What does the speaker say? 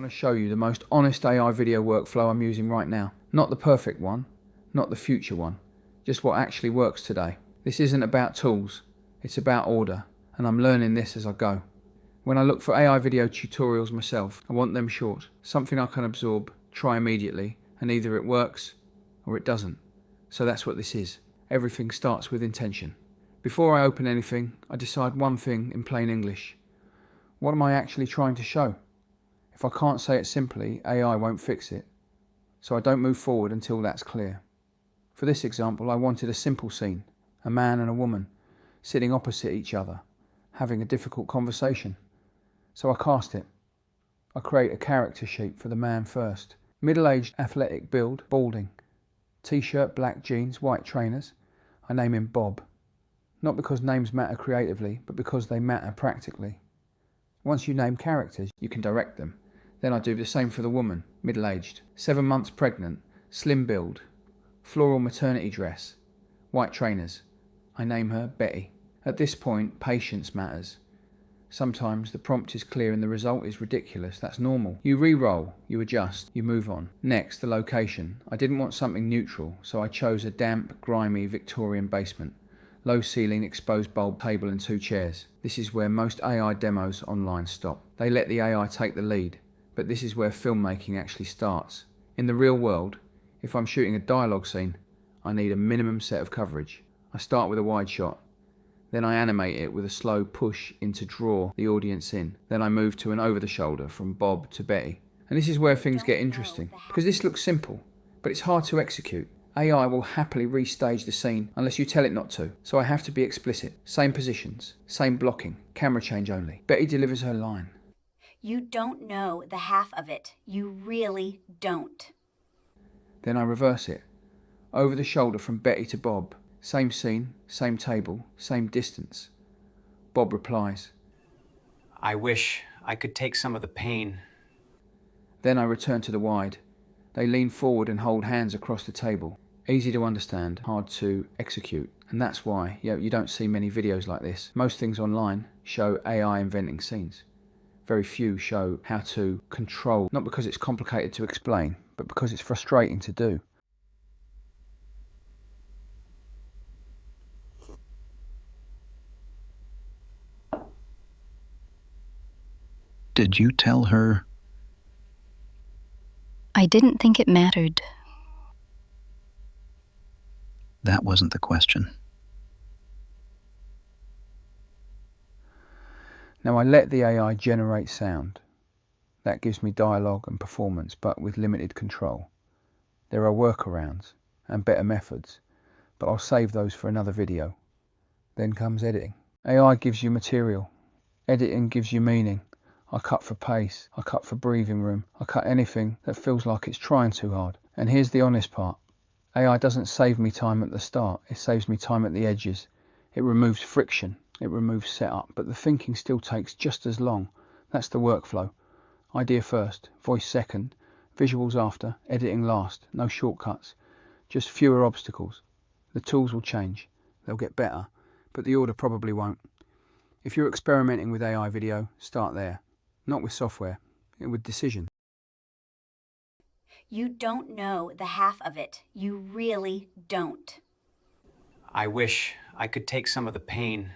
want to show you the most honest AI video workflow I'm using right now. Not the perfect one, not the future one, just what actually works today. This isn't about tools, it's about order, and I'm learning this as I go. When I look for AI video tutorials myself, I want them short, something I can absorb, try immediately, and either it works or it doesn't. So that's what this is. Everything starts with intention. Before I open anything, I decide one thing in plain English. What am I actually trying to show? If I can't say it simply, AI won't fix it. So I don't move forward until that's clear. For this example, I wanted a simple scene, a man and a woman, sitting opposite each other, having a difficult conversation. So I cast it. I create a character sheet for the man first. Middle-aged, athletic build, balding. T-shirt, black jeans, white trainers. I name him Bob. Not because names matter creatively, but because they matter practically. Once you name characters, you can direct them. Then I do the same for the woman, middle-aged, 7 months pregnant, slim build, floral maternity dress, white trainers. I name her Betty. At this point, patience matters. Sometimes the prompt is clear and the result is ridiculous. That's normal. You re-roll, you adjust, you move on. Next, the location. I didn't want something neutral, so I chose a damp, grimy Victorian basement. Low ceiling, exposed bulb table and 2 chairs. This is where most AI demos online stop. They let the AI take the lead, but this is where filmmaking actually starts. In the real world, if I'm shooting a dialogue scene, I need a minimum set of coverage. I start with a wide shot. Then I animate it with a slow push in to draw the audience in. Then I move to an over-the-shoulder from Bob to Betty. And this is where things get interesting, because this looks simple, but it's hard to execute. AI will happily restage the scene unless you tell it not to, so I have to be explicit. Same positions, same blocking, camera change only. Betty delivers her line. You don't know the half of it. You really don't. Then I reverse it. Over the shoulder from Betty to Bob. Same scene, same table, same distance. Bob replies. I wish I could take some of the pain. Then I return to the wide. They lean forward and hold hands across the table. Easy to understand, hard to execute. And that's why you don't see many videos like this. Most things online show AI inventing scenes. Very few show how to control, not because it's complicated to explain, but because it's frustrating to do. Did you tell her? I didn't think it mattered. That wasn't the question. Now I let the AI generate sound. That gives me dialogue and performance, but with limited control. There are workarounds and better methods, but I'll save those for another video. Then comes editing. AI gives you material. Editing gives you meaning. I cut for pace, I cut for breathing room, I cut anything that feels like it's trying too hard. And here's the honest part. AI doesn't save me time at the start, it saves me time at the edges. It removes friction, it removes setup, but the thinking still takes just as long. That's the workflow. Idea first, voice second, visuals after, editing last. No shortcuts, just fewer obstacles. The tools will change, they'll get better, but the order probably won't. If you're experimenting with AI video, start there. Not with software, with decision. You don't know the half of it. You really don't. I wish I could take some of the pain